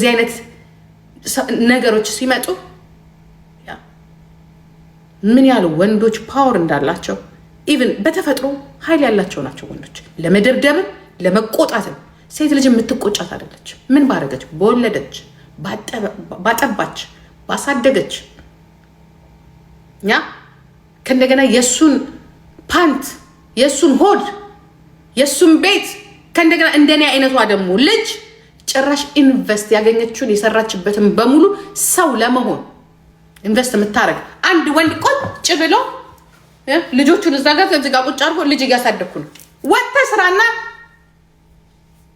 እንደዚህ አይነት ነገሮች ሲመጡ ምን ያህል ወንዶች ፓወር እንዳላቸው ኢቭን በተፈጥሮ ኃይል ያላቸው ናቸው ወንዶች። ለመደብደብም ለመቆጣትም ሴት ልጅ የምትቆጫት አይደለች። ምን ባረገች? በወለደች፣ ባጠባች፣ ባሳደገች ከእንደገና የሱን ፓንት፣ የሱን ሆድ፣ የሱን ቤት ከእንደገና እንደኔ አይነቷ ደግሞ ልጅ ጭራሽ ኢንቨስት ያገኘችውን የሰራችበትን በሙሉ ሰው ለመሆን ኢንቨስት የምታረግ አንድ ወንድ ቁጭ ብሎ ልጆቹን እዛ ጋር ከዚህ ጋር ቁጭ አድርጎ ልጅ እያሳደግኩ ነው፣ ወጥተህ ስራና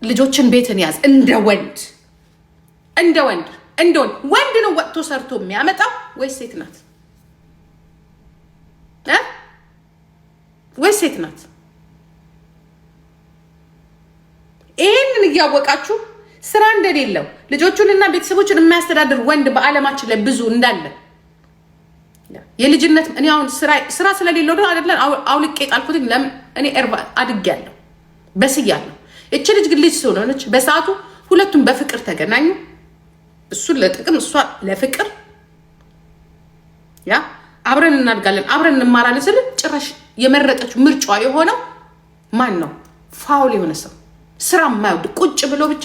ልጆችን ቤትን ያዝ። እንደ ወንድ ወንድ ነው ወጥቶ ሰርቶ የሚያመጣው ወይስ ሴት ናት? ወይስ ሴት ናት? ይህንን እያወቃችሁ ስራ እንደሌለው ልጆቹንና ቤተሰቦችን የሚያስተዳድር ወንድ በዓለማችን ላይ ብዙ እንዳለ የልጅነት እኔ አሁን ስራ ስለሌለው ነው አይደለም አውልቄ ጣልኩት። ለምን እኔ አድጌያለሁ፣ በስያለሁ። እቺ ልጅ ግን ልጅ ስለሆነች በሰዓቱ ሁለቱም በፍቅር ተገናኙ። እሱን ለጥቅም እሷ ለፍቅር አብረን እናድጋለን አብረን እንማራለን ስል ጭራሽ የመረጠችው ምርጫዋ የሆነው ማን ነው? ፋውል የሆነ ሰው ስራ የማይወድ ቁጭ ብሎ ብቻ።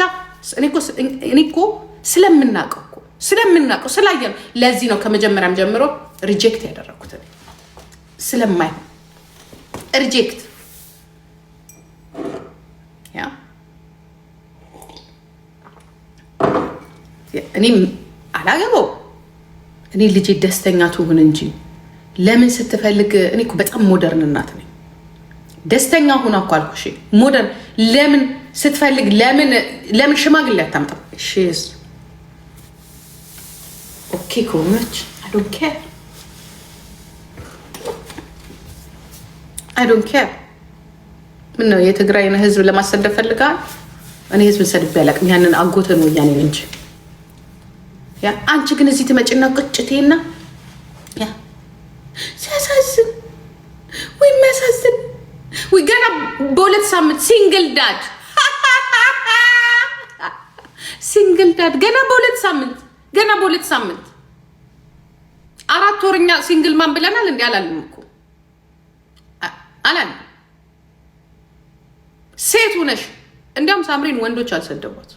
እኔ እኮ ስለምናውቀው ስላየነው ለዚህ ነው ከመጀመሪያም ጀምሮ ሪጀክት ያደረኩት። ስለማይሆን ሪጀክት እኔም አላገባው። እኔ ልጄ ደስተኛ ትሁን እንጂ ለምን ስትፈልግ እኔ እኮ በጣም ሞደርን እናት ነኝ። ደስተኛ ሁን እኮ አልኩሽ። ሞደርን ለምን ስትፈልግ ለምን ሽማግሌ አታምጣም? ሺዝ ኦኬ ከሆነች አይ ዶንት ኬር። ምን ነው የትግራይን ህዝብ ለማሰደብ ፈልጋል? እኔ ህዝብን ሰድቤ አላውቅም። ያንን አጎተን ወያኔ እንጂ አንቺ ግን እዚህ ትመጭና ቁጭቴና ሲያሳዝን ወይ የሚያሳዝን ወይ ገና በሁለት ሳምንት ሲንግል ዳድ ገና በሁለት ሳምንት 4 ወርኛ ሲንግል ማን ብለናል እንዴ? አላልንም እኮ አላልንም። ሴት ሆነሽ እንዲያውም ሳምሪን ወንዶች አልሰደቧት፣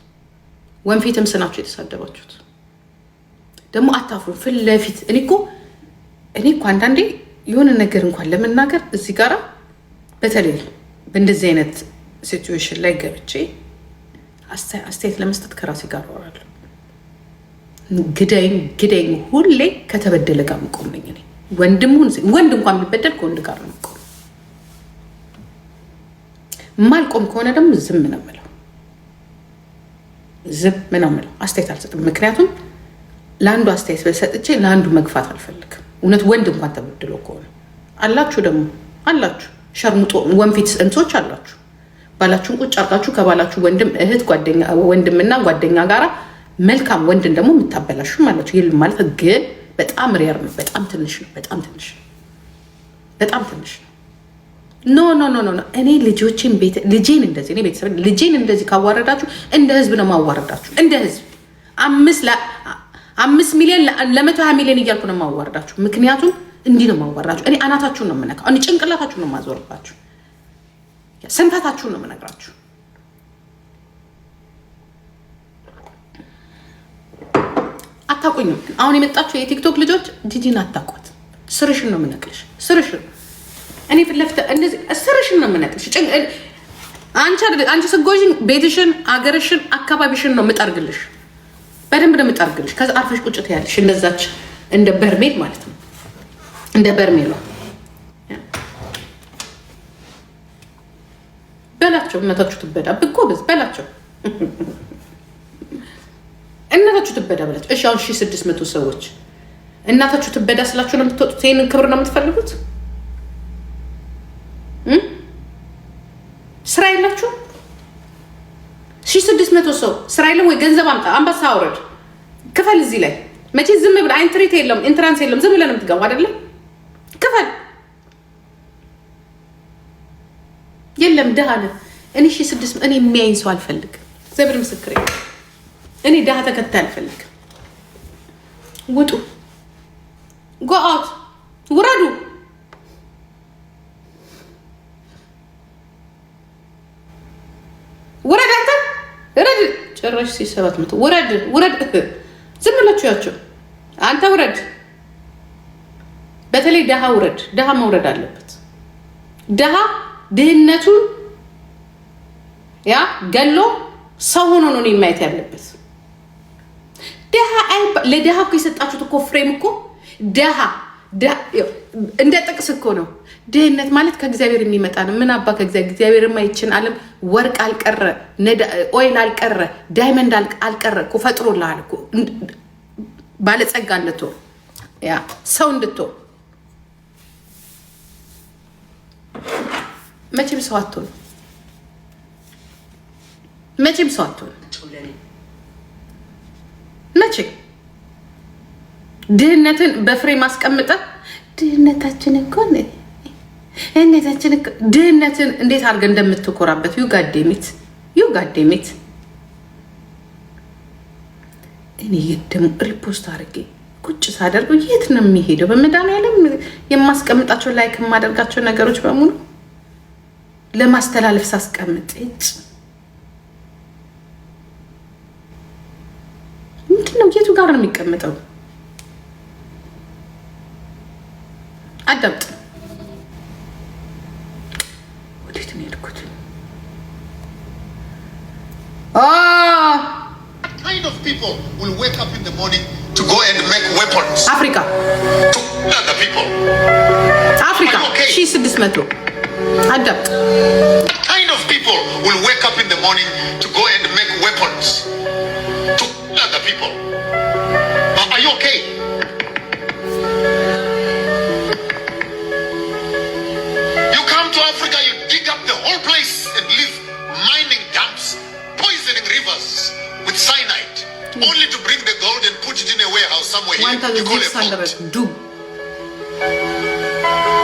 ወንፊትም ስናችሁ የተሳደባችሁት ደግሞ አታፍሩ ፊት ለፊት። እኔ እኮ አንዳንዴ የሆነ ነገር እንኳን ለመናገር እዚህ ጋራ በተለይ በእንደዚህ አይነት ሲቹዌሽን ላይ ገብቼ አስተያየት ለመስጠት ከራሴ ጋር አወራለሁ። ግዳይም ሁሌ ከተበደለ ጋር መቆም ነኝ እኔ። ወንድ እንኳን ቢበደል ከወንድ ጋር ነው መቆም። ማልቆም ከሆነ ደግሞ ዝም ነው የምለው። አስተያየት አልሰጥም። ምክንያቱም ለአንዱ አስተያየት በሰጥቼ ለአንዱ መግፋት አልፈልግም። እውነት ወንድ እንኳን ተበድሎ ከሆነ አላችሁ ሸርሙጦ ወንፊት እንሶች አላችሁ። ባላችሁን ቁጭ አርጋችሁ ከባላችሁ ወንድም እህት ወንድምና ጓደኛ ጋራ መልካም ወንድን ደግሞ የምታበላሹ ማለት ይልም ማለት ግን በጣም ሬር ነው። በጣም ትንሽ ነው። ኖ እኔ ልጄን እንደዚህ ካዋረዳችሁ እንደ ህዝብ ነው ማዋረዳችሁ። እንደ ህዝብ 5 ሚሊዮን ለ120 ሚሊዮን እያልኩ ነው ማዋረዳችሁ። ምክንያቱም እንዲህ ነው ማዋረዳችሁ። እኔ አናታችሁን ነው የምነካው። እኔ ጭንቅላታችሁን ነው ማዞርባችሁ። ስንታታችሁን ነው የምነግራችሁ። አታውቁኝም። አሁን የመጣችሁ የቲክቶክ ልጆች ጂጂን አታውቋት። ስርሽን ነው የምነቅልሽ። ስርሽን እኔ ፊት ለፊት እንደዚህ ስርሽን ነው የምነቅልሽ። አንቺ ስጎዥኝ ቤትሽን፣ አገርሽን፣ አካባቢሽን ነው የምጠርግልሽ። በደንብ ነው የምጠርግልሽ። ከዛ አርፈሽ ቁጭ ትያለሽ። እንደዛች እንደ በርሜል ማለት ነው። እንደ በርሜል ነው በላቸው። እናታችሁ ትበዳ ብጎበዝ በላቸው። እናታችሁ ትበዳ በላቸው። እሺ አሁን 1600 ሰዎች እናታችሁ ትበዳ ስላችሁ ነው የምትወጡት? ይሄንን ክብር ነው የምትፈልጉት? ስራ የላችሁ? 1600 ሰው ስራ የለም ወይ? ገንዘብ አምጣ፣ አንበሳ አውረድ፣ ክፈል። እዚህ ላይ መቼ ዝም ብለህ ኢንትሪት የለም ኢንትራንስ የለም፣ ዝም ብለህ ነው የምትገባው አይደለም? ክፈል። የለም ደሃ ነህ። እኔ 1600 እኔ የሚያይን ሰው አልፈልግም። እግዚአብሔር ምስክሬ እኔ ድሃ ተከታይ አልፈልግም። ውጡ፣ ጎ አውት፣ ውረዱ። ውረድ አንተ ውረድ። ጭራሽ ሲ700 ውረድ፣ ውረድ። ዝም ብላችሁ ያቸው አንተ ውረድ። በተለይ ድሃ ውረድ። ድሃ መውረድ አለበት። ድሃ ድህነቱን ያ ገሎ ሰው ሆኖ ነው ማየት ያለበት። ድሃ ለድሃ እኮ የሰጣችሁት እኮ ፍሬም እኮ ድሃ እንደ ጥቅስ እኮ ነው። ድህነት ማለት ከእግዚአብሔር የሚመጣ ነው። ምን አባ ከእግዚአብሔር የማይችን ዓለም ወርቅ አልቀረ፣ ኦይል አልቀረ፣ ዳይመንድ አልቀረ እኮ ፈጥሮልሃል እኮ ባለጸጋ እንድትሆን ያ ሰው እንድትሆን። መቼም ሰው አትሆን፣ መቼም ሰው አትሆን። መቼ ድህነትን በፍሬ ማስቀምጠ ድህነታችን እኮ ድህነትን እንዴት አድርገን እንደምትኮራበት ዩ ጋዴሚት እኔ ደግሞ ሪፖስት አድርጌ ቁጭ ሳደርገው የት ነው የሚሄደው? በመድኃኒዓለም የማስቀምጣቸው ላይክ የማደርጋቸው ነገሮች በሙሉ ለማስተላለፍ ሳስቀምጥ ምንድነው? የቱ ጋር ነው የሚቀመጠው? አዳምጥ። ወዴት ነው የሄድኩት? Kind of people will wake up in the morning to go and make weapons. Africa. To other people. Africa. Okay. She's 600. Adapt. Kind of people will wake up in the morning to go and make weapons. To other people. Are you okay? You come to Africa, you dig up the whole place and live mining dumps, poisoning rivers with cyanide, only to bring the gold and put it in a warehouse somewhere here. You call it port.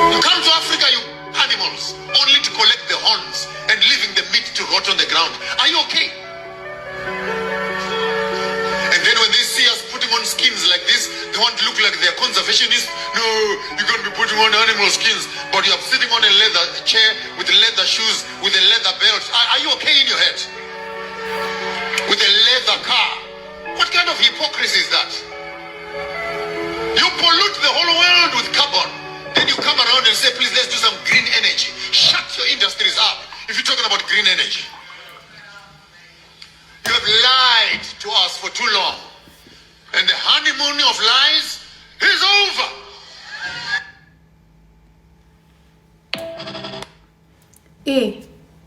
You come to Africa, you animals, only to collect the horns and leaving the meat to rot on the ground. Are you okay? And then when they see us putting on skins like this, they want to look like they're conservationists. No, you're going to be putting on animal skins, but you're sitting on a leather chair with leather shoes, with a leather belt. Are you okay in your head? With a leather car. What kind of hypocrisy is that? You pollute the whole world with carbon. Then you come around and say, please, let's do some green energy. Shut your industries up if you're talking about green energy. You have lied to us for too long. And the honeymoon of lies is over.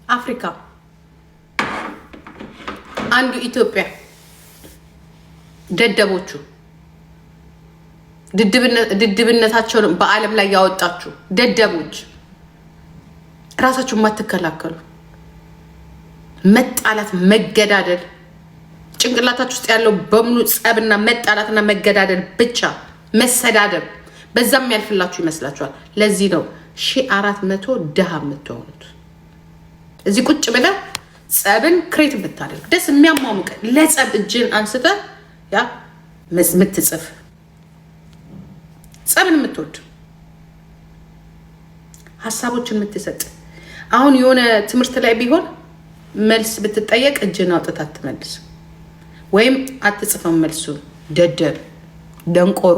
Africa. አንዱ ኢትዮጵያ ደደቦቹ ድድብነታቸውን በዓለም ላይ ያወጣችሁ ደደቦች ራሳችሁን ማትከላከሉ መጣላት፣ መገዳደል ጭንቅላታችሁ ውስጥ ያለው በሙሉ ጸብና መጣላትና መገዳደል ብቻ መሰዳደብ በዛም ያልፍላችሁ ይመስላችኋል። ለዚህ ነው 1400 ድሃ የምትሆኑት። እዚህ ቁጭ ብለህ ጸብን ክሬት ብታደርግ ደስ የሚያሟሙቅ ለጸብ እጅን አንስተ ያ ምትጽፍ ጸብን የምትወድ ሀሳቦችን የምትሰጥ አሁን የሆነ ትምህርት ላይ ቢሆን መልስ ብትጠየቅ እጅን አውጥታ አትመልስ ወይም አትጽፈም መልሱን። ደደብ ደንቆሮ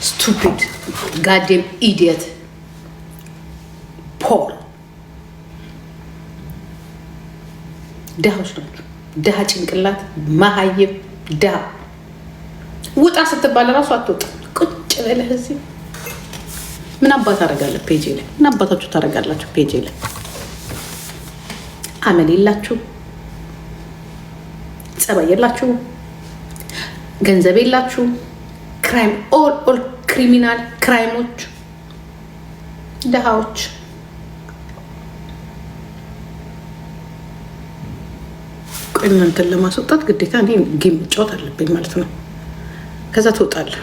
ስቱፒድ ጋዴም ኢዲየት ፖል ድሃዎች ናቸው። ድሃ ጭንቅላት መሀይብ ድሃ ውጣ ስትባል ራሱ አትወጣ። ቁጭ ብለህ እዚህ ምን አባት ታደርጋለህ? ፔጅ ላይ ምን አባታችሁ ታደርጋላችሁ? ፔጅ ላይ አመል የላችሁ፣ ጸባይ የላችሁ፣ ገንዘብ የላችሁ። ክራይም ኦል ክሪሚናል ክራይሞች ድሃዎች። ቆይ እናንተን ለማስወጣት ግዴታ እኔ ጌም መጫወት አለብኝ ማለት ነው። ከዛ ትወጣለህ።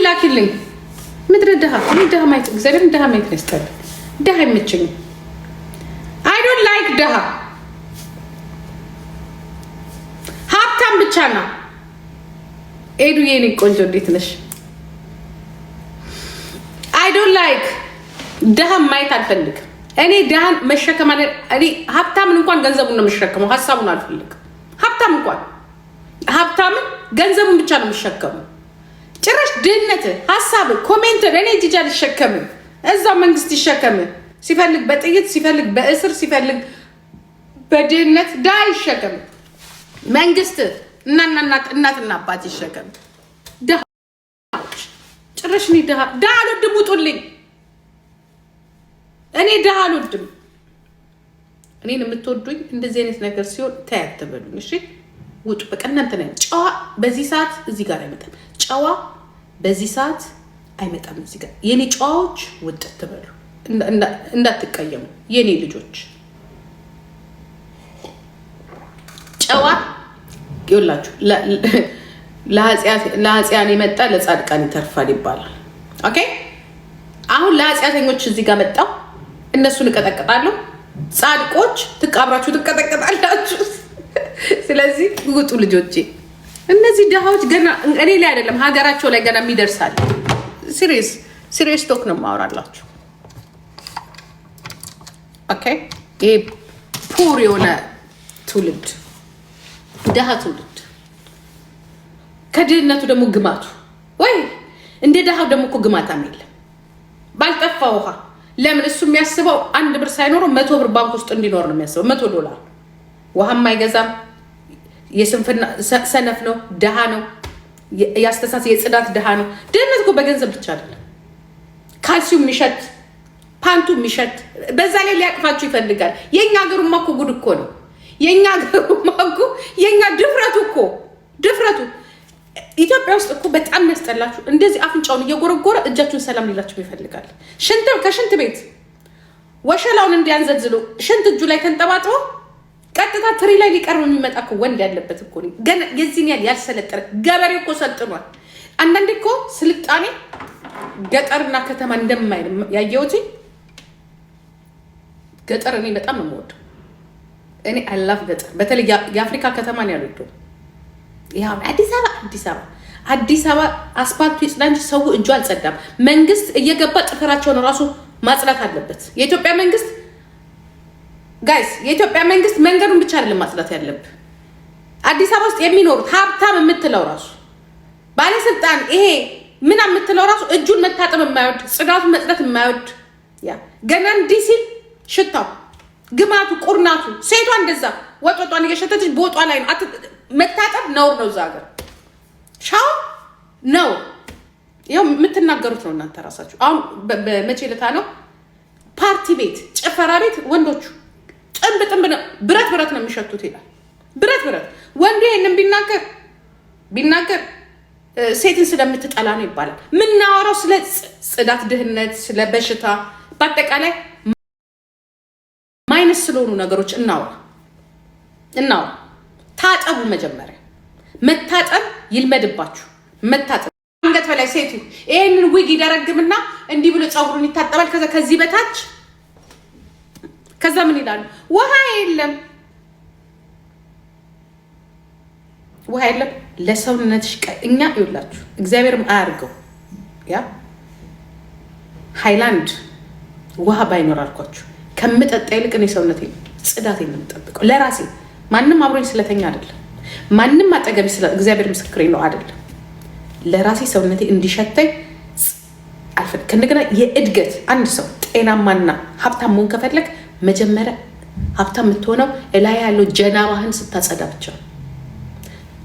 ላኪልኝ። ምድረ ድሃ ድሃ ማየት እግዚአብሔር ድሃ ማየት ነስጠል ድሃ አይመቸኝም። አይ ዶንት ላይክ ድሃ። ሀብታም ብቻ ነው። ኤዱ የኔ ቆንጆ እንዴት ነሽ? አይ ዶንት ላይክ ድሃ ማየት አልፈልግም። እኔ ድሃን መሸከም አለ። እኔ ሀብታምን እንኳን ገንዘቡን ነው የምሸከመው፣ ሀሳቡን አልፈልግም። ሀብታም እንኳን ሀብታምን ገንዘቡን ብቻ ነው የምሸከመው። ጭራሽ ድህነት ሀሳብ ኮሜንት እኔ ጂጃ አልሸከምም። እዛው መንግስት ይሸከም፣ ሲፈልግ በጥይት ሲፈልግ በእስር ሲፈልግ በድህነት ድሃ ይሸከም። መንግስት እናትና አባት ይሸከም። ድሃዎች ጭራሽ እኔ ድሃ አልወድም። ውጡልኝ። እኔ ድሃ አልወድም። እኔን የምትወዱኝ እንደዚህ አይነት ነገር ሲሆን ታያት ተበሉኝ። እሺ ውጡ። በቃ እናንተ ነኝ። ጨዋ በዚህ ሰዓት እዚህ ጋር አይመጣም። ጨዋ በዚህ ሰዓት አይመጣም እዚህ ጋር። የኔ ጨዋዎች ውጥት ተበሉ። እንዳትቀየሙ የኔ ልጆች። ጨዋ ይውላችሁ ለኃጢአን የመጣ ለጻድቃን ይተርፋል ይባላል። ኦኬ አሁን ለኃጢአተኞች እዚህ ጋር መጣው። እነሱን እቀጠቅጣለሁ። ጻድቆች ትቃብራችሁ ትቀጠቅጣላችሁ። ስለዚህ ውጡ ልጆቼ። እነዚህ ድሃዎች ገና እኔ ላይ አይደለም ሀገራቸው ላይ ገና የሚደርሳል። ሲሪየስ ቶክ ነው የማወራላችሁ። ኦኬ ይሄ ፑር የሆነ ትውልድ፣ ድሃ ትውልድ፣ ከድህነቱ ደግሞ ግማቱ ወይ እንደ ድሃው ደግሞ እኮ ግማታም የለም። ባልጠፋ ውሃ ለምን እሱ የሚያስበው 1 ብር ሳይኖረው 100 ብር ባንክ ውስጥ እንዲኖር ነው የሚያስበው። $100 ውሃም አይገዛም። የስንፍና ሰነፍ ነው፣ ድሃ ነው። ያስተሳሰብ የጽዳት ድሃ ነው። ድህነት እኮ በገንዘብ ብቻ አይደለም። ካልሲው የሚሸት ፓንቱ የሚሸት በዛ ላይ ሊያቅፋችሁ ይፈልጋል። የኛ ሀገሩማ እኮ ጉድ እኮ ነው። የኛ ሀገሩማ እኮ የኛ ድፍረቱ ኢትዮጵያ ውስጥ እኮ በጣም ያስጠላችሁ። እንደዚህ አፍንጫውን እየጎረጎረ እጃችሁን ሰላም ሊላችሁ ይፈልጋል። ከሽንት ቤት ወሸላውን እንዲያንዘዝሉ ሽንት እጁ ላይ ተንጠባጥቦ ቀጥታ ትሪ ላይ ሊቀርብ የሚመጣ እኮ ወንድ ያለበት እኮ ነው። ገና የዚህን ያልሰለጠነ ገበሬ እኮ ሰልጥኗል። አንዳንዴ እኮ ስልጣኔ ገጠርና ከተማ እንደማይል ያየሁት ገጠር እኔ በጣም ነው የምወደው። እኔ አላፍ ገጠር በተለይ የአፍሪካ ከተማ ነው ያሉት። ያው አዲስ አበባ አስፓልቱ ይጽዳ እንጂ ሰው እጁ አልጸዳም። መንግስት እየገባ ጥፍራቸውን ራሱ ማጽዳት አለበት። የኢትዮጵያ መንግስት ጋይስ፣ የኢትዮጵያ መንግስት መንገዱን ብቻ አይደለም ማጽዳት ያለብህ። አዲስ አበባ ውስጥ የሚኖሩት ሀብታም የምትለው ራሱ ባለስልጣን ይሄ ምን የምትለው ራሱ እጁን መታጠብ የማይወድ ጽዳቱን መጽዳት የማይወድ ገና እንዲህ ሲል ሽታው ግማቱ ቁርናቱ ሴቷ እንደዛ ወጧን እየሸተተች በወጧ ላይ ነው። መታጠብ ነውር ነው። እዛ ሀገር ሻው ነው። ያው የምትናገሩት ነው እናንተ ራሳችሁ። አሁን በመቼ ዕለት ነው ፓርቲ ቤት ጭፈራ ቤት ወንዶቹ ጥንብ ነው ብረት ነው የሚሸቱት ይላል። ብረት ወንዱ ይሄንን ቢናገር ሴትን ስለምትጠላ ነው ይባላል። ምናወራው ስለ ጽዳት፣ ድህነት፣ ስለ በሽታ በአጠቃላይ ማይነስ ስለሆኑ ነገሮች እናውራ። ታጠቡ። መጀመሪያ መታጠብ ይልመድባችሁ። መታጠብ አንገት በላይ ሴቱ ይሄንን ዊግ ይደረግምና እንዲህ ብሎ ፀጉሩን ይታጠባል። ከዚህ በታች ከዛ ምን ይላሉ? ውሃ የለም ለሰውነትሽ እኛ ይውላችሁ እግዚአብሔርም አያርገው ያ ሃይላንድ ውሃ ባይኖር አልኳችሁ ከምጠጣ ይልቅ እኔ ሰውነቴ ጽዳት የምጠብቀው ለራሴ። ማንም አብሮኝ ስለተኛ አይደለም፣ ማንም አጠገቢ እግዚአብሔር ምስክሬ ነው አይደለም። ለራሴ ሰውነቴ እንዲሸተኝ አልፈል። ከእንደገና የእድገት አንድ ሰው ጤናማና ሀብታም መሆን ከፈለግ መጀመሪያ ሀብታም የምትሆነው እላይ ያለው ጀናባህን ስታጸዳ ብቻ።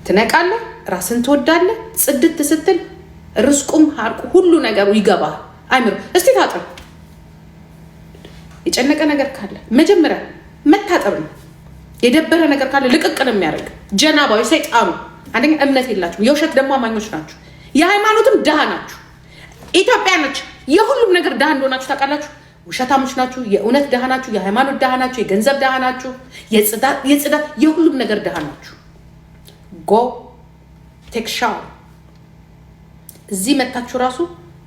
ትነቃለህ፣ ራስን ትወዳለህ። ጽድት ስትል ርስቁም ሀርቁ ሁሉ ነገሩ ይገባል። አይምሮ እስቲ ታጠብ። የጨነቀ ነገር ካለ መጀመሪያ መታጠብ ነው። የደበረ ነገር ካለ ልቅቅ ነው የሚያደርግ ጀናባዊ ሰይጣኑ። አንደኛ እምነት የላችሁም፣ የውሸት ደግሞ አማኞች ናችሁ፣ የሃይማኖትም ድሃ ናችሁ። ኢትዮጵያኖች የሁሉም ነገር ድሃ እንደሆናችሁ ታውቃላችሁ። ውሸታሞች ናችሁ፣ የእውነት ድሃ ናችሁ፣ የሃይማኖት ድሃ ናችሁ፣ የገንዘብ ድሃ ናችሁ፣ የጽዳት የሁሉም ነገር ድሃ ናችሁ። ጎ ቴክ ሻወር። እዚህ መታችሁ ራሱ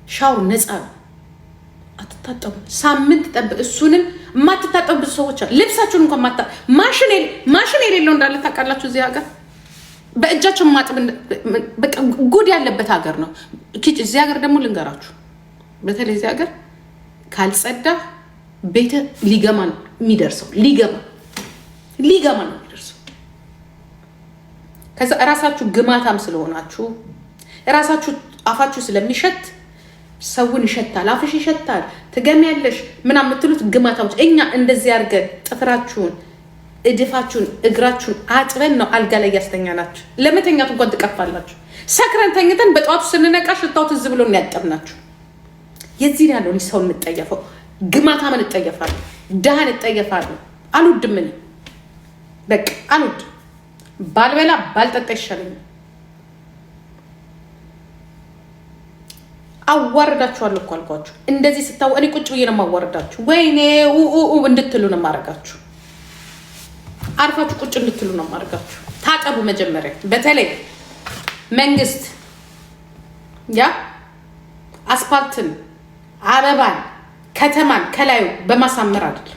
ሻወር ነፃ ነው። አትታጠቡ። ሳምንት ጠብቅ። እሱንም የማትታጠቡ ብዙ ሰዎች አሉ። ልብሳችሁን እንኳን ማሽን የሌለው እንዳለ ታውቃላችሁ። እዚህ ሀገር በእጃቸው ማጥብ በቃ ጉድ ያለበት ሀገር ነው። እዚህ ሀገር ደግሞ ልንገራችሁ፣ በተለይ እዚህ ሀገር ካልጸዳ ቤተ ሊገማ ነው የሚደርሰው። ሊገማ ነው የሚደርሰው። ከዛ እራሳችሁ ግማታም ስለሆናችሁ እራሳችሁ አፋችሁ ስለሚሸት ሰውን ይሸታል፣ አፍሽ ይሸታል፣ ትገሚያለሽ ምናምን የምትሉት ግማታዎች። እኛ እንደዚህ አድርገን ጥፍራችሁን፣ እድፋችሁን፣ እግራችሁን አጥበን ነው አልጋ ላይ ያስተኛናችሁ። ለመተኛት እንኳን ትቀፋላችሁ። ሰክረን ተኝተን በጠዋቱ ስንነቃ ሽታው ትዝ ብሎ ያጠብናችሁ። የዚህ ያለው ሰው እንጠየፈው፣ ግማታምን እንጠየፋለሁ፣ ድሃን እንጠየፋለሁ። አልወድም እኔ በቃ አልወድም። ባልበላ ባልጠጣ ይሻለኛል። አዋርዳችኋለሁ እኮ አልኳችሁ። እንደዚህ ስታው እኔ ቁጭ ብዬ ነው የማዋርዳችሁ። ወይኔ እንድትሉ ነው የማደርጋችሁ። አርፋችሁ ቁጭ እንድትሉ ነው የማደርጋችሁ። ታጠቡ መጀመሪያ። በተለይ መንግስት አስፓልትን፣ አበባን፣ ከተማን ከላዩ በማሳመር አይደል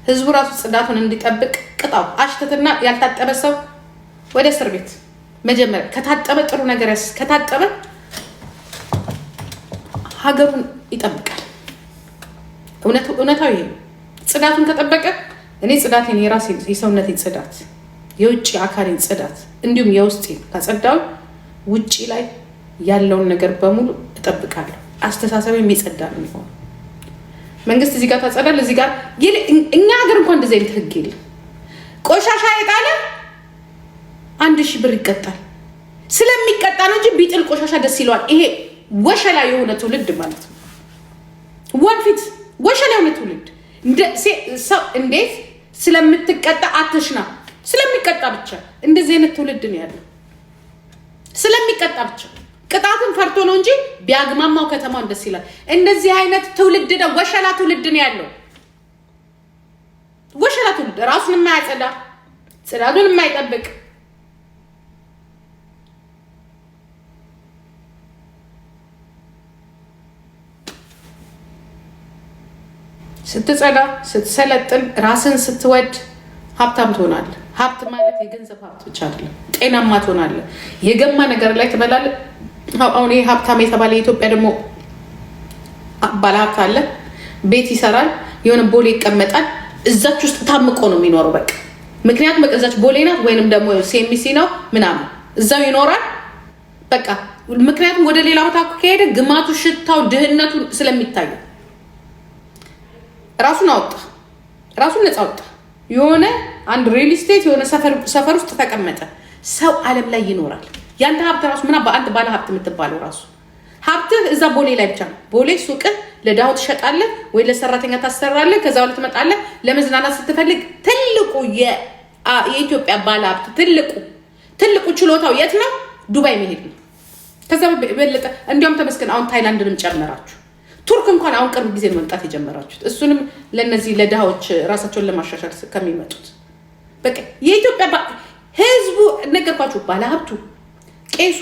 ህዝቡ ራሱ ጽዳቱን እንዲጠብቅ ቅጣው። አሽተትና ያልታጠበ ሰው ወደ እስር ቤት። መጀመሪያ ከታጠበ ጥሩ ነገር ከታጠበ ሀገሩን ይጠብቃል። እውነታዊ ይሄ ጽዳቱን ከጠበቀ እኔ ጽዳቴን የራሴ የሰውነቴን ጽዳት፣ የውጭ አካሌን ጽዳት እንዲሁም የውስጤ ካጸዳው ውጭ ላይ ያለውን ነገር በሙሉ እጠብቃለሁ። አስተሳሰብ የሚጸዳ ነው የሚሆነው። መንግስት እዚህ ጋር ታጸዳል፣ እዚህ ጋር እኛ ሀገር እንኳን እንደዚህ አይነት ህግ የለም። ቆሻሻ የጣለ 1000 ብር ይቀጣል። ስለሚቀጣ ነው እንጂ ቢጥል ቆሻሻ ደስ ይለዋል። ይሄ ወሸላ የሆነ ትውልድ ማለት ነው። ወንፊት ወሸላ የሆነ ትውልድ ሰው እንዴት ስለምትቀጣ አትሽና፣ ስለሚቀጣ ብቻ እንደዚህ አይነት ትውልድ ነው ያለው። ስለሚቀጣ ብቻ ቅጣትን ፈርቶ ነው እንጂ ቢያግማማው ከተማውን ደስ ይላል። እንደዚህ አይነት ትውልድ ነው፣ ወሸላ ትውልድ ነው ያለው። ወሸላ ትውልድ ራሱን የማያጸዳ ጽዳቱን የማይጠብቅ ስትጸዳ ስትሰለጥን ራስን ስትወድ ሀብታም ትሆናለህ። ሀብት ማለት የገንዘብ ሀብት ብቻ አይደለም። ጤናማ ትሆናለህ። የገማ ነገር ላይ ትበላለህ። አሁን ይሄ ሀብታም የተባለ የኢትዮጵያ ደግሞ ባለሀብት አለ። ቤት ይሰራል፣ የሆነ ቦሌ ይቀመጣል። እዛች ውስጥ ታምቆ ነው የሚኖረው በቃ። ምክንያቱም በቃ እዛች ቦሌ ናት ወይንም ደግሞ ሴሚሲ ነው ምናምን እዛው ይኖራል በቃ። ምክንያቱም ወደ ሌላ ቦታ ከሄደ ግማቱ፣ ሽታው፣ ድህነቱ ስለሚታዩ ራሱን አወጣ፣ ራሱን ነፃ አወጣ። የሆነ አንድ ሪል ስቴት የሆነ ሰፈር ውስጥ ተቀመጠ። ሰው ዓለም ላይ ይኖራል። ያንተ ሀብት ራሱ ምና በአንድ ባለ ሀብት የምትባለው ራሱ ሀብትህ እዛ ቦሌ ላይ ብቻ ነው። ቦሌ ሱቅህ ለዳው ትሸጣለህ ወይ ለሰራተኛ ታሰራለህ። ከዛ በኋላ ትመጣለህ። ለመዝናናት ስትፈልግ ትልቁ የኢትዮጵያ ባለ ሀብት ትልቁ ችሎታው የት ነው? ዱባይ መሄድ ነው። ከዛ በለጠ እንዲያውም ተመስገን አሁን ታይላንድንም ጨመራችሁ። ቱርክ እንኳን አሁን ቅርብ ጊዜ መምጣት የጀመራችሁት እሱንም ለነዚህ ለድሃዎች ራሳቸውን ለማሻሻል ከሚመጡት በቃ የኢትዮጵያ ህዝቡ ነገርኳችሁ። ባለሀብቱ፣ ቄሱ፣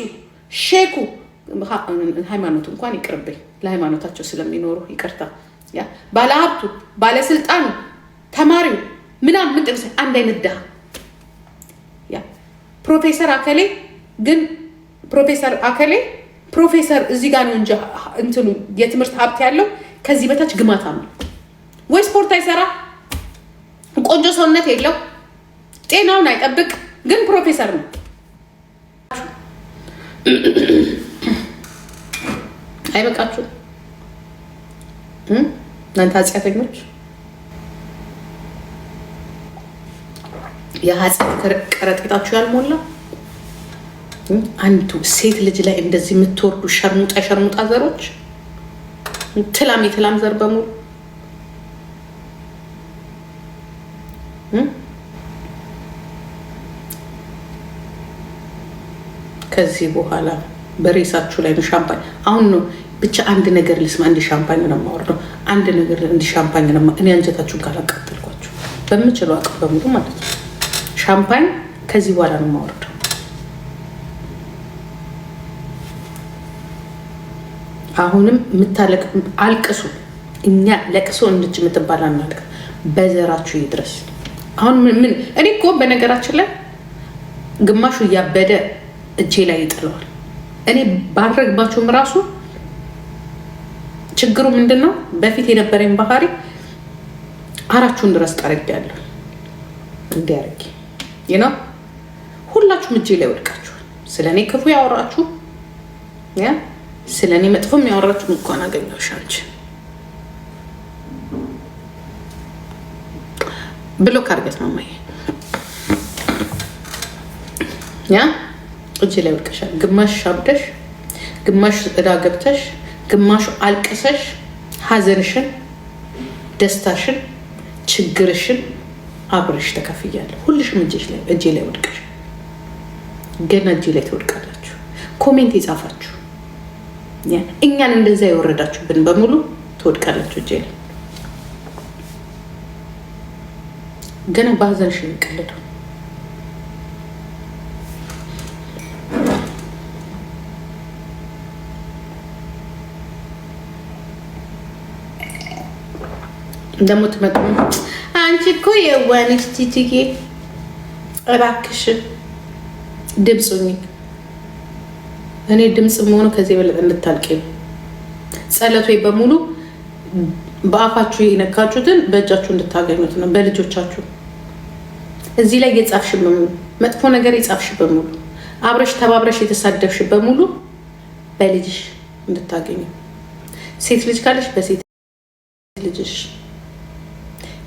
ሼኩ ሃይማኖቱ እንኳን ይቅርብኝ ለሃይማኖታቸው ስለሚኖሩ ይቅርታ። ባለሀብቱ፣ ባለስልጣኑ፣ ተማሪው ምናምን ምንጥቅስ አንድ አይነት ድሃ። ፕሮፌሰር አከሌ ግን ፕሮፌሰር እዚህ ጋር ነው እንጂ እንትኑ የትምህርት ሀብት ያለው ከዚህ በታች ግማታም ነው። ወይ ስፖርት አይሰራ፣ ቆንጆ ሰውነት የለው፣ ጤናውን አይጠብቅ፣ ግን ፕሮፌሰር ነው። አይበቃችሁ እናንተ ኃጢአተኞች? የኃጢአት ከረጢታችሁ ያልሞላ አንዱ ሴት ልጅ ላይ እንደዚህ የምትወርዱ ሸርሙጣ ዘሮች፣ የትላም ዘር በሙሉ ከዚህ በኋላ በሬሳችሁ ላይ ነው ሻምፓኝ። አሁን ነው ብቻ አንድ ነገር ልስማ። እንዲ ሻምፓኝ ነው የማወርደው። አንድ ነገር እንዲ ሻምፓኝ ነው እኔ አንጀታችሁን ካላቃጠልኳችሁ በምችለው አቅም በሙሉ ማለት ነው። ሻምፓኝ ከዚህ በኋላ ነው የማወርደው። አሁንም አልቅሱ። እኛ ለቅሶ እንድች የምትባል አናልቅ። በዘራችሁ ይድረስ። አሁን ምን እኔ እኮ በነገራችን ላይ ግማሹ እያበደ እጄ ላይ ይጥለዋል። እኔ ባረግባችሁም ራሱ ችግሩ ምንድን ነው? በፊት የነበረኝ ባህሪ አራችሁን ድረስ ጠርጌያለሁ። እንዲያርጊ ነው ሁላችሁም እጄ ላይ ወድቃችኋል። ስለ እኔ ክፉ ያወራችሁ ስለ እኔ መጥፎም ያወራችሁ እንኳን አገኘሁሽ አንቺ ብሎ ካርገት ማማዬ እጅ ላይ ወድቀሻል። ግማሽ አብደሽ፣ ግማሽ እዳ ገብተሽ፣ ግማሹ አልቅሰሽ ሀዘንሽን፣ ደስታሽን፣ ችግርሽን አብረሽ ተከፍያለሁ። ሁልሽም እጄ ላይ ወድቀሽ ገና እጄ ላይ ትወድቃላችሁ። ኮሜንት የጻፋችሁ እኛን እንደዛ የወረዳችሁብን በሙሉ ትወድቃላችሁ እጄ ላይ። ገና በሀዘንሽ የሚቀልደው ደግሞ ትመጡ። አንቺ እኮ የዋንሽ ቲቲጌ እባክሽ ድምፁኝ። እኔ ድምፅ መሆኑ ከዚህ የበለጠ እንድታልቂ ነው። ጸሎቴ በሙሉ በአፋችሁ የነካችሁትን በእጃችሁ እንድታገኙት ነው። በልጆቻችሁ እዚህ ላይ የጻፍሽ በሙሉ መጥፎ ነገር የጻፍሽ በሙሉ አብረሽ ተባብረሽ የተሳደብሽ በሙሉ በልጅሽ እንድታገኙ። ሴት ልጅ ካለሽ በሴት ልጅሽ፣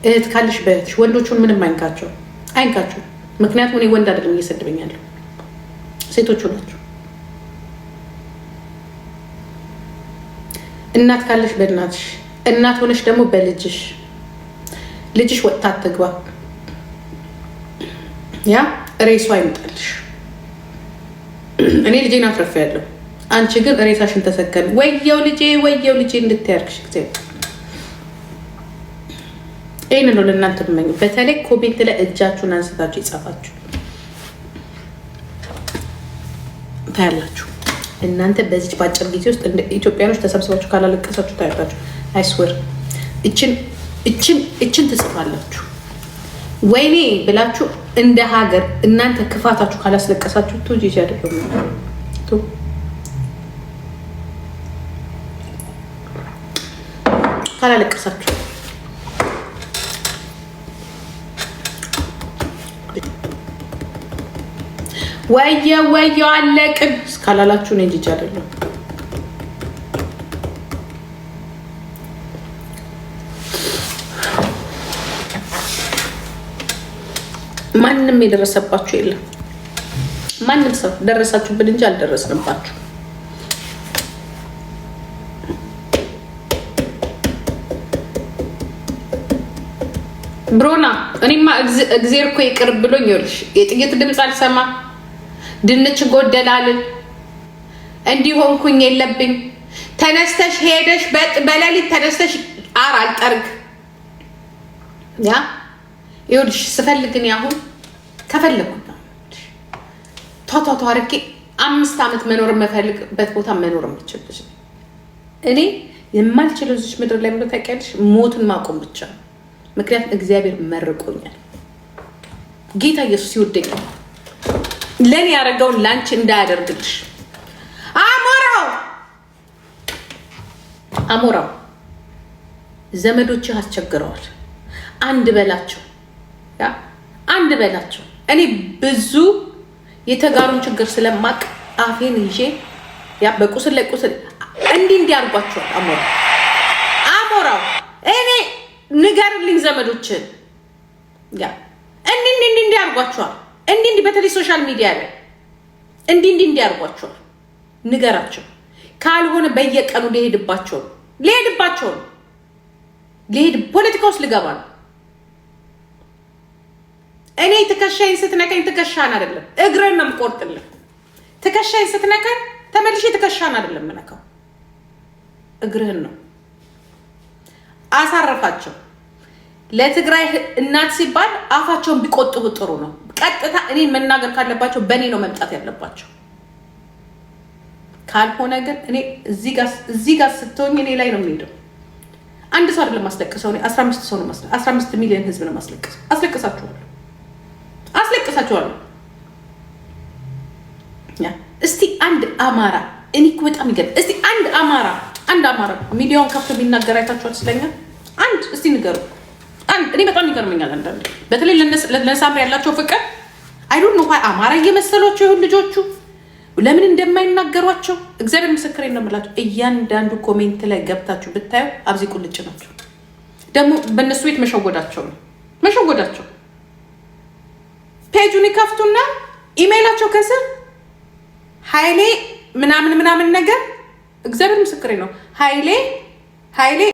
እህት ካለሽ በእህትሽ። ወንዶቹን ምንም አይንካቸው። ምክንያቱም እኔ ወንድ አይደለም እየሰድበኛለሁ፣ ሴቶቹ ናቸው። እናት ካለሽ በእናትሽ፣ እናት ሆነሽ ደግሞ በልጅሽ። ልጅሽ ወጥታ አትግባ፣ ሬሷ አይምጣልሽ። እኔ ልጄን አትረፊያለሁ፣ አንቺ ግን ሬሳሽን ተሰከል። ወየው ልጄ እንድትያርግሽ ጊዜ ይህን ነው ለእናንተ የምመኘው። በተለይ ኮሜንት ላይ እጃችሁን አንስታችሁ ይጻፋችሁ ታያላችሁ። እናንተ በዚች በአጭር ጊዜ ውስጥ እንደ ኢትዮጵያኖች ተሰብስባችሁ ካላለቀሳችሁ ታያላችሁ። አይስወር እችን ትጽፋላችሁ። ወይኔ ብላችሁ እንደ ሀገር እናንተ ክፋታችሁ ካላስለቀሳችሁ ቱ ጂጂ አይደለም ካላለቀሳችሁ ወየው አለቅን እስካላላችሁ ነው እንጂ አይደለም። ማንም የደረሰባችሁ የለም። ማንም ሰው ደረሳችሁብን እንጂ አልደረስንባችሁ። ብሮና እኔማ እግዚአብሔር እኮ ይቅር ብሎኝ ይኸውልሽ፣ የጥይት ድምፅ አልሰማ፣ ድንች ጎደላልን፣ እንዲሆንኩኝ የለብኝ። ተነስተሽ ሄደሽ በሌሊት ተነስተሽ አልጠርግ ይኸውልሽ፣ ስፈልግን አሁን ከፈለኩኝ ቷቷቷ አርጌ 5 ዓመት መኖር የምፈልግበት ቦታ መኖር የምችልሽ እኔ የማልችለው እዚች ምድር ላይ ምንድን ታውቂያለሽ? ሞትን ማቆም ብቻ ነው። ምክንያቱም እግዚአብሔር መርቆኛል። ጌታ ኢየሱስ ይወደኛል። ለኔ ያደረገውን ላንቺ እንዳያደርግልሽ። አሞራው ዘመዶችህ አስቸግረዋል። አንድ በላቸው። እኔ ብዙ የተጋሩን ችግር ስለማቅ አፌን ይዤ በቁስል ላይ ቁስል እንዲህ አድርጓቸዋል። አሞራው እኔ ንገርልኝ ዘመዶችን እንዲህ አድርጓቸዋል። እንዲህ በተለይ ሶሻል ሚዲያ ላይ እንዲህ አድርጓቸዋል። ንገራቸው። ካልሆነ በየቀኑ ሊሄድባቸው ፖለቲካ ውስጥ ልገባ ነው። እኔ ትከሻይን ስትነካኝ ትከሻን አይደለም እግርን ነው የምቆርጥልህ። ትከሻይን ስትነካኝ ተመልሼ ትከሻን አይደለም የምነካው እግርህን ነው። አሳረፋቸው። ለትግራይ እናት ሲባል አፋቸውን ቢቆጥቡ ጥሩ ነው። ቀጥታ እኔን መናገር ካለባቸው በእኔ ነው መምጣት ያለባቸው። ካልሆነ ግን እኔ እዚህ ጋር ስትሆኝ እኔ ላይ ነው የሚሄደው። አንድ ሰው አይደለም ማስለቅሰው፣ እኔ 15 ሰው ነው 15 ሚሊዮን ህዝብ ነው ማስለቅሰው። አስለቅሳችኋለሁ። እስቲ አንድ አማራ እኔ እኮ በጣም ይገርም። እስቲ አንድ አማራ ሚዲያውን ከፍቶ የሚናገር አይታችኋል ስለኛ? አንድ እስቲ ንገሩ። አንድ እኔ በጣም ይገርመኛል አንዳንዴ፣ በተለይ ለሳምሪ ያላቸው ፍቅር አይ ዶንት ኖ ዋይ አማራ እየመሰሏቸው ይሁን ልጆቹ ለምን እንደማይናገሯቸው እግዚአብሔር ምስክሬን ነው የምላቸው። እያንዳንዱ ኮሜንት ላይ ገብታችሁ ብታዩ አብዚ ቁልጭ ናቸው። ደግሞ በእነሱ ቤት መሸወዳቸው ፔጁን ይከፍቱና ኢሜይላቸው ከስር ኃይሌ ምናምን ነገር እግዚአብሔር ምስክሬ ነው ኃይሌ